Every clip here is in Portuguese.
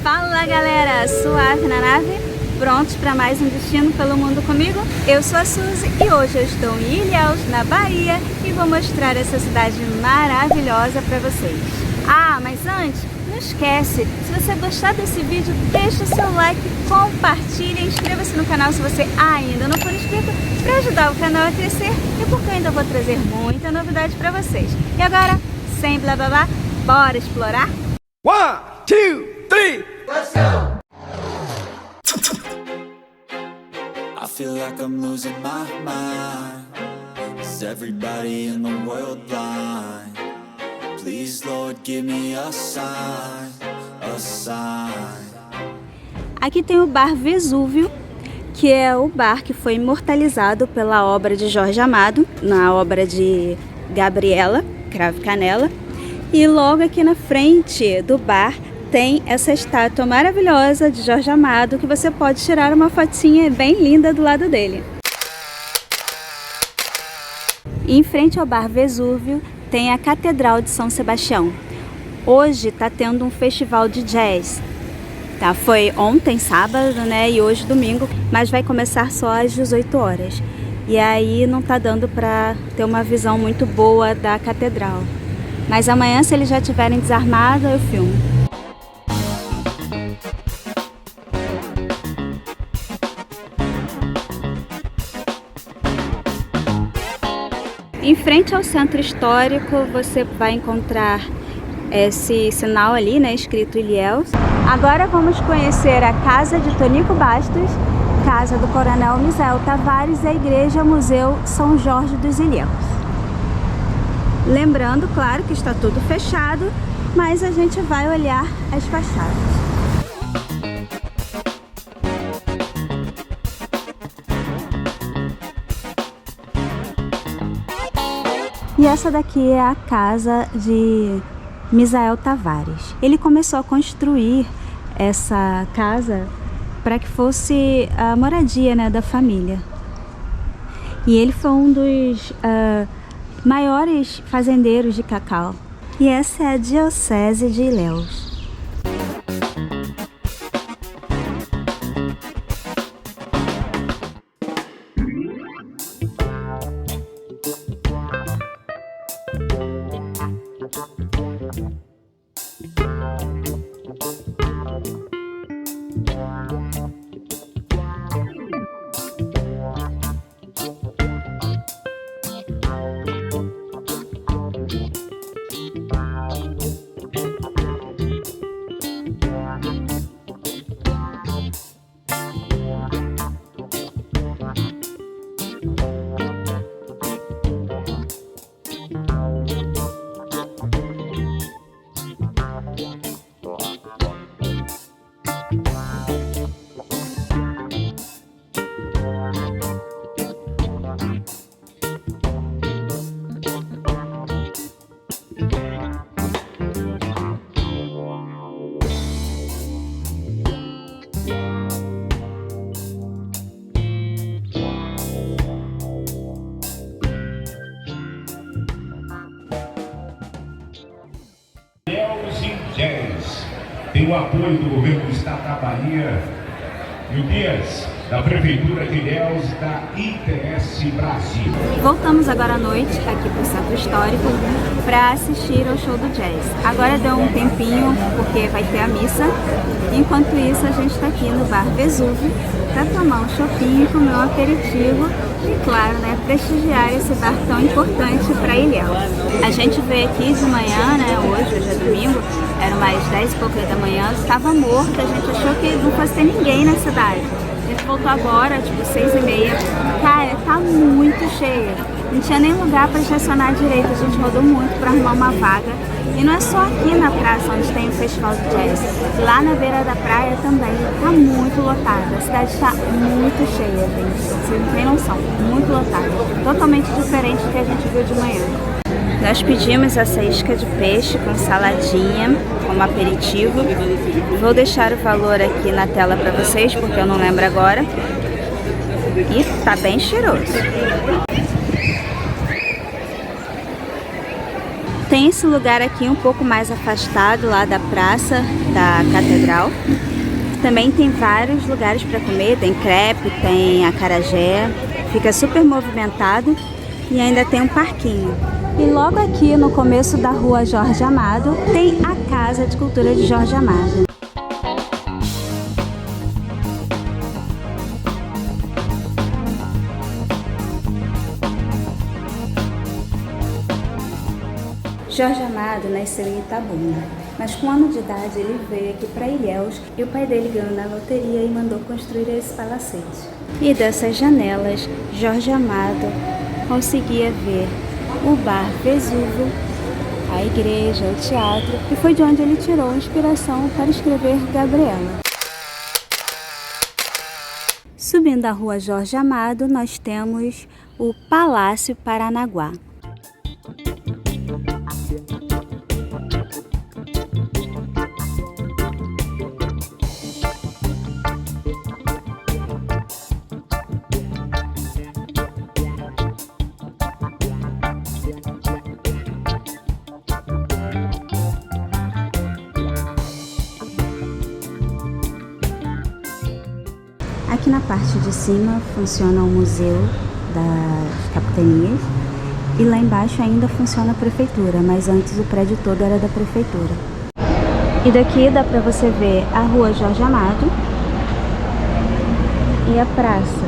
Fala galera, suave na nave? Prontos para mais um destino pelo mundo comigo? Eu sou a Suzy e hoje eu estou em Ilhéus, na Bahia, e vou mostrar essa cidade maravilhosa para vocês. Ah, mas antes, não esquece, se você gostar desse vídeo, deixa o seu like, compartilha e inscreva-se no canal se você ainda não for inscrito, para ajudar o canal a crescer e porque eu ainda vou trazer muita novidade para vocês. E agora, sem blá blá blá, bora explorar? 1, 2, 3, let's go! I feel like I'm losing my mind. Is everybody in the world blind? Please, Lord, give me a sign, a sign. Aqui tem o Bar Vesúvio, que é o bar que foi imortalizado pela obra de Jorge Amado, na obra de Gabriela Cravo e Canela. E logo aqui na frente do bar tem essa estátua maravilhosa de Jorge Amado, que você pode tirar uma fotinha bem linda do lado dele. E em frente ao Bar Vesúvio tem a Catedral de São Sebastião. Hoje está tendo um festival de jazz. Tá, foi ontem, sábado, né, e hoje, domingo, mas vai começar só às 18 horas. E aí não tá dando para ter uma visão muito boa da catedral. Mas amanhã, se eles já estiverem desarmados, eu filmo. Em frente ao centro histórico, você vai encontrar esse sinal ali, né, escrito Ilhéus. Agora vamos conhecer a casa de Tonico Bastos, casa do Coronel Misael Tavares e a igreja Museu São Jorge dos Ilhéus. Lembrando, claro, que está tudo fechado, mas a gente vai olhar as fachadas. E essa daqui é a casa de Misael Tavares. Ele começou a construir essa casa para que fosse a moradia, né, da família. E ele foi um dos maiores fazendeiros de cacau. E essa é a Diocese de Ilhéus. Tem o apoio do governo do estado da Bahia e o Dias, da Prefeitura de Ilhéus, da ITS Brasil. Voltamos agora à noite aqui para o Centro Histórico para assistir ao show do jazz. Agora deu um tempinho porque vai ter a missa. Enquanto isso, a gente está aqui no Bar Vesúvio para tomar um chopinho, comer um aperitivo e, claro, né, prestigiar esse bar tão importante para Ilhéus. A gente veio aqui de manhã, né, hoje é domingo, eram mais 10 e pouco da manhã, estava morto, a gente achou que não fosse ter ninguém na cidade. A gente voltou agora, tipo 6h30, cara, tá muito cheio. Não tinha nem lugar para estacionar direito, a gente rodou muito para arrumar uma vaga. E não é só aqui na praça onde tem o festival de jazz, lá na beira da praia também tá muito lotada. A cidade está muito cheia, gente, vocês não têm noção, muito lotada. Totalmente diferente do que a gente viu de manhã. Nós pedimos essa isca de peixe com saladinha, como aperitivo. Vou deixar o valor aqui na tela para vocês, porque eu não lembro agora. E tá bem cheiroso. Tem esse lugar aqui um pouco mais afastado lá da praça da catedral. Também tem vários lugares para comer, tem crepe, tem acarajé, fica super movimentado e ainda tem um parquinho. E logo aqui no começo da rua Jorge Amado tem a Casa de Cultura de Jorge Amado. Jorge Amado nasceu em Itabuna, mas com 1 ano de idade ele veio aqui para Ilhéus e o pai dele ganhou na loteria e mandou construir esse palacete. E dessas janelas, Jorge Amado conseguia ver o bar Vesúvio, a igreja, o teatro, e foi de onde ele tirou a inspiração para escrever Gabriela. Subindo a rua Jorge Amado, nós temos o Palácio Paranaguá. Aqui na parte de cima funciona o Museu das Capitanias e lá embaixo ainda funciona a Prefeitura, mas antes o prédio todo era da Prefeitura. E daqui dá pra você ver a rua Jorge Amado e a praça.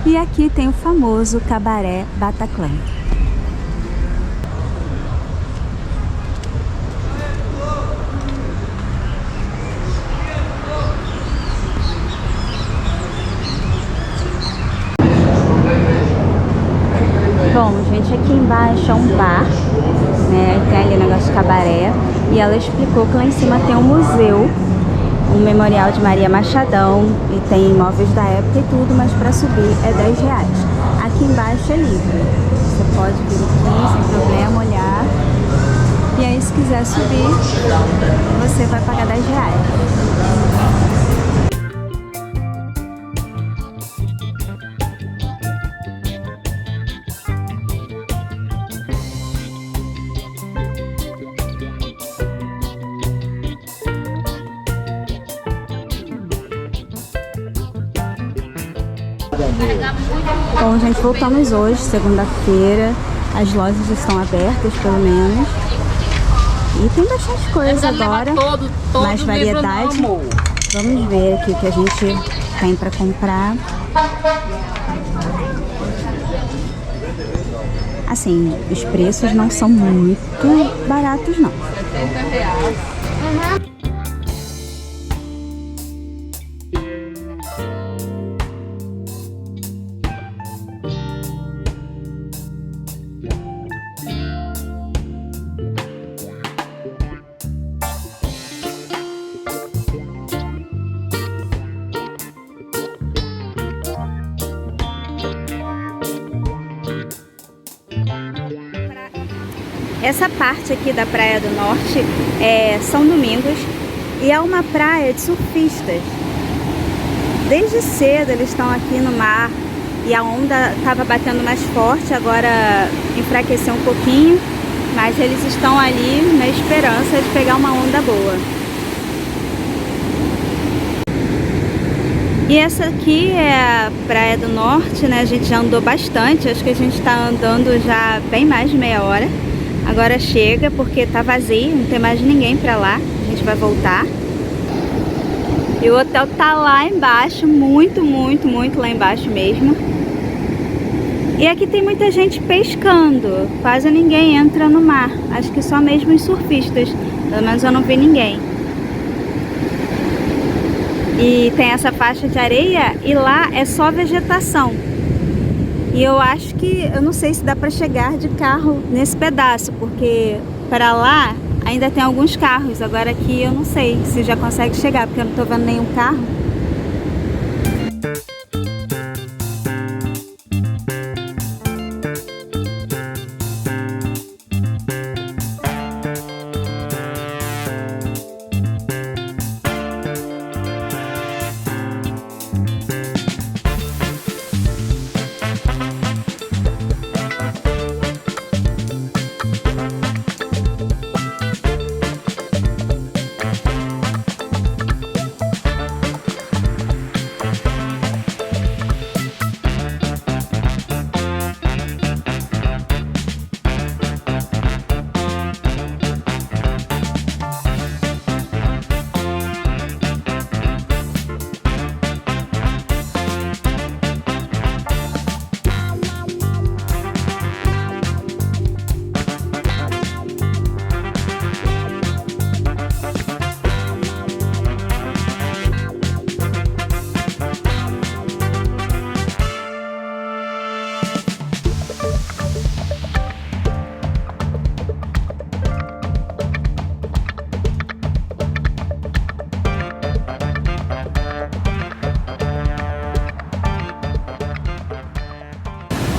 E aqui tem o famoso Cabaré Bataclan. Bom, gente, aqui embaixo é um bar, né? Tem ali o negócio de cabaré. E ela explicou que lá em cima tem um museu, um memorial de Maria Machadão, e tem imóveis da época e tudo, mas para subir é R$10. Aqui embaixo é livre. Você pode vir aqui sem problema, olhar. E aí, se quiser subir, você vai pagar R$10. Bom, gente, voltamos hoje, segunda-feira. As lojas estão abertas, pelo menos. E tem bastante coisa agora, mais variedade. Vamos ver aqui o que a gente tem para comprar. Assim, os preços não são muito baratos, não. Essa parte aqui da Praia do Norte é São Domingos e é uma praia de surfistas. Desde cedo eles estão aqui no mar e a onda estava batendo mais forte, agora enfraqueceu um pouquinho, mas eles estão ali na esperança de pegar uma onda boa. E essa aqui é a Praia do Norte, né? A gente já andou bastante, acho que a gente está andando já bem mais de meia hora. Agora chega porque tá vazio, não tem mais ninguém pra lá. A gente vai voltar. E o hotel tá lá embaixo, muito lá embaixo mesmo. E aqui tem muita gente pescando. Quase ninguém entra no mar. Acho que só mesmo os surfistas. Pelo menos eu não vi ninguém. E tem essa faixa de areia e lá é só vegetação. E eu acho que, eu não sei se dá para chegar de carro nesse pedaço, porque para lá ainda tem alguns carros. Agora aqui eu não sei se já consegue chegar, porque eu não tô vendo nenhum carro.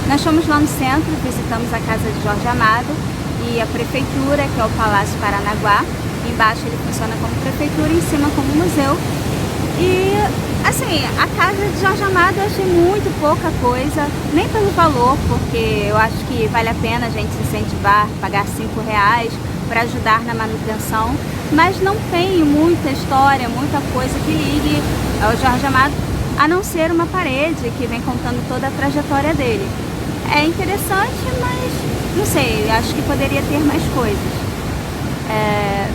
Nós fomos lá no centro, visitamos a casa de Jorge Amado e a prefeitura, que é o Palácio Paranaguá. Embaixo ele funciona como prefeitura, em cima como museu. E assim, a casa de Jorge Amado eu achei muito pouca coisa, nem pelo valor, porque eu acho que vale a pena a gente incentivar, pagar R$5 para ajudar na manutenção, mas não tem muita história, muita coisa que ligue ao Jorge Amado, a não ser uma parede que vem contando toda a trajetória dele. É interessante, mas não sei, acho que poderia ter mais coisas.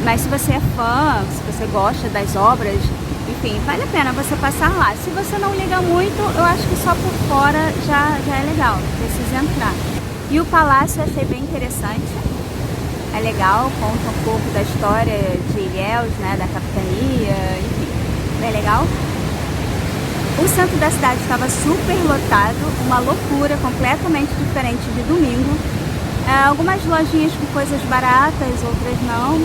Mas se você é fã, se você gosta das obras, enfim, vale a pena você passar lá. Se você não liga muito, eu acho que só por fora já é legal, não precisa entrar. E o palácio eu achei bem interessante, é legal, conta um pouco da história de Ilhéus, né, da capitania, enfim, bem legal. O centro da cidade estava super lotado, uma loucura, completamente diferente de domingo. Algumas lojinhas com coisas baratas, outras não.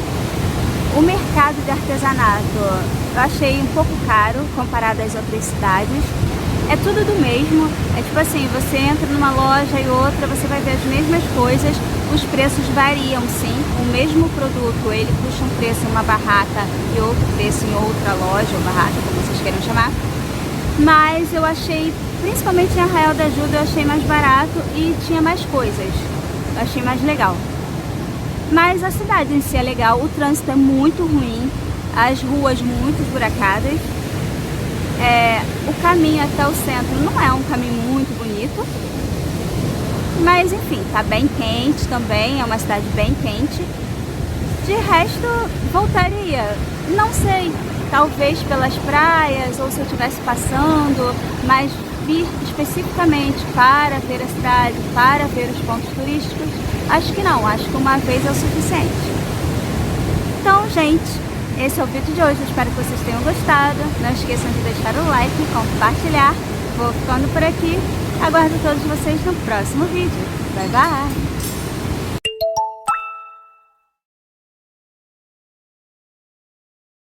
O mercado de artesanato eu achei um pouco caro comparado às outras cidades. É tudo do mesmo, é tipo assim, você entra numa loja e outra, você vai ver as mesmas coisas, os preços variam sim, o mesmo produto, ele custa um preço em uma barraca e outro preço em outra loja ou barraca, como vocês queiram chamar. Mas eu achei, principalmente em Arraial da Ajuda, eu achei mais barato e tinha mais coisas, eu achei mais legal. Mas a cidade em si é legal, o trânsito é muito ruim, as ruas muito esburacadas. O caminho até o centro não é um caminho muito bonito, mas enfim, tá bem quente também, é uma cidade bem quente. De resto, voltaria, não sei, talvez pelas praias ou se eu estivesse passando, mas vir especificamente para ver a cidade, para ver os pontos turísticos, acho que não, acho que uma vez é o suficiente. Então, gente, esse é o vídeo de hoje, eu espero que vocês tenham gostado. Não esqueçam de deixar o like, compartilhar. Vou ficando por aqui. Aguardo todos vocês no próximo vídeo. Bye, bye!